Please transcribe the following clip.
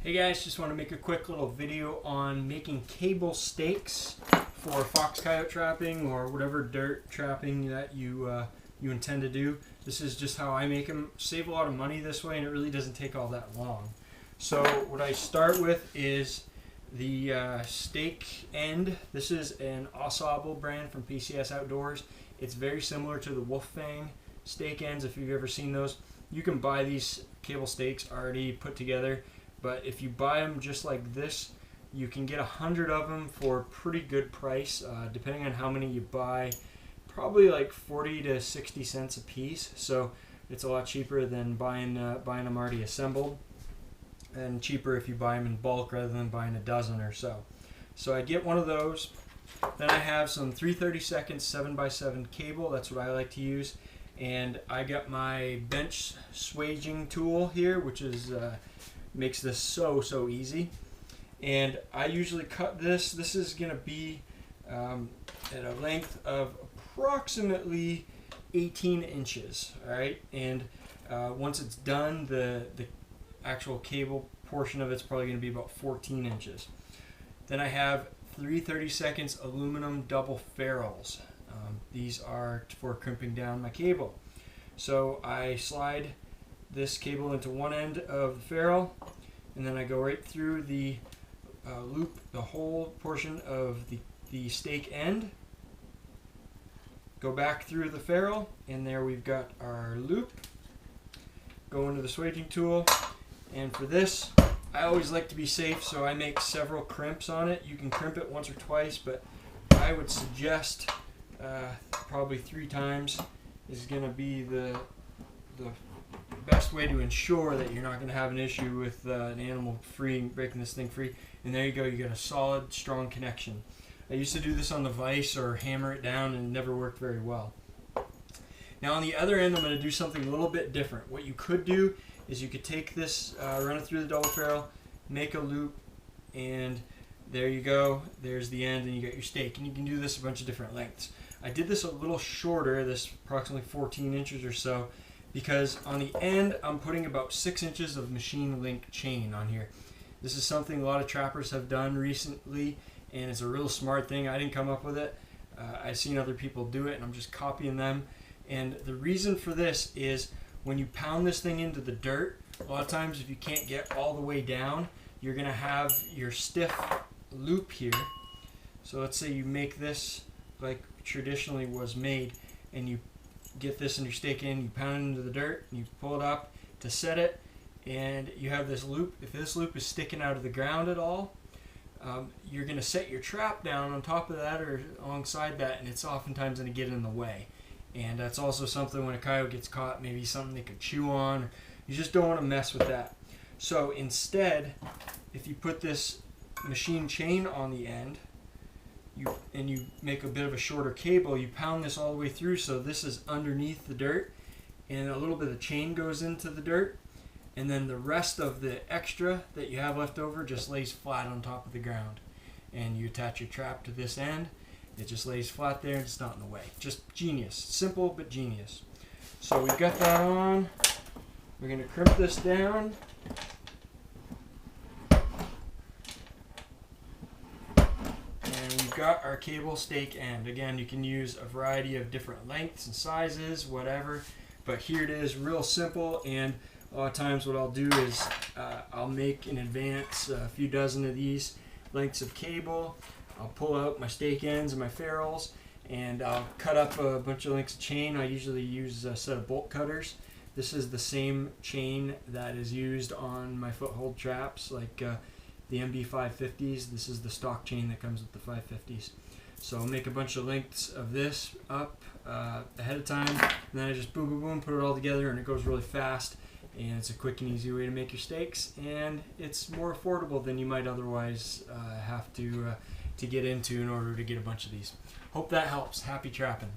Hey guys, just want to make a quick little video on making cable stakes for fox coyote trapping or whatever dirt trapping that you intend to do. This is just how I make them. Save a lot of money this way, and it really doesn't take all that long. So what I start with is the stake end. This is an Ensemble brand from PCS Outdoors. It's very similar to the Wolf Fang stake ends if you've ever seen those. You can buy these cable stakes already put together. But if you buy them just like this, you can get 100 of them for a pretty good price, depending on how many you buy, probably like 40 to 60 cents a piece. So it's a lot cheaper than buying them already assembled, and cheaper if you buy them in bulk rather than buying a dozen or so. So I get one of those. Then I have some 3/32 7x7 cable. That's what I like to use. And I got my bench swaging tool here, which is makes this so easy. And I usually cut this. This is going to be at a length of approximately 18 inches. All right, and once it's done, the actual cable portion of it's probably going to be about 14 inches. Then I have 3/32 aluminum double ferrules. These are for crimping down my cable. So I slide this cable into one end of the ferrule, and then I go right through the loop, the whole portion of the stake end, go back through the ferrule, and there we've got our loop. Go into the swaging tool, and for this I always like to be safe, so I make several crimps on it. You can crimp it once or twice, but I would suggest probably 3 times is going to be the best way to ensure that you're not going to have an issue with an animal breaking this thing free. And there you go, you got a solid, strong connection. I used to do this on the vise or hammer it down, and it never worked very well. Now on the other end, I'm going to do something a little bit different. What you could do is you could take this, run it through the double ferrule, make a loop, and there you go. There's the end, and you got your stake. And you can do this a bunch of different lengths. I did this a little shorter, this approximately 14 inches or so, because on the end I'm putting about 6 inches of machine link chain on here. This is something a lot of trappers have done recently, and it's a real smart thing. I didn't come up with it. I've seen other people do it, and I'm just copying them. And the reason for this is when you pound this thing into the dirt, a lot of times if you can't get all the way down, you're going to have your stiff loop here. So let's say you make this like traditionally was made, and you get this in your stake in, you pound it into the dirt, and you pull it up to set it, and you have this loop. If this loop is sticking out of the ground at all, you're going to set your trap down on top of that or alongside that, and it's oftentimes going to get in the way. And that's also something when a coyote gets caught, maybe something they could chew on, or you just don't want to mess with that. So instead, if you put this machine chain on the end, and you make a bit of a shorter cable, you pound this all the way through, so this is underneath the dirt, and a little bit of chain goes into the dirt, and then the rest of the extra that you have left over just lays flat on top of the ground. And you attach your trap to this end, it just lays flat there, and it's not in the way. Just genius. Simple but genius. So we've got that on. We're going to crimp this down. Got our cable stake end. Again, you can use a variety of different lengths and sizes, whatever, but here it is, real simple. And a lot of times what I'll do is I'll make in advance a few dozen of these lengths of cable. I'll pull out my stake ends and my ferrules, and I'll cut up a bunch of lengths of chain. I usually use a set of bolt cutters. This is the same chain that is used on my foothold traps, like the MB550s. This is the stock chain that comes with the 550s. So I'll make a bunch of lengths of this up ahead of time, and then I just boom, boom, boom, put it all together, and it goes really fast. And it's a quick and easy way to make your stakes, and it's more affordable than you might otherwise have to get into in order to get a bunch of these. Hope that helps. Happy trapping.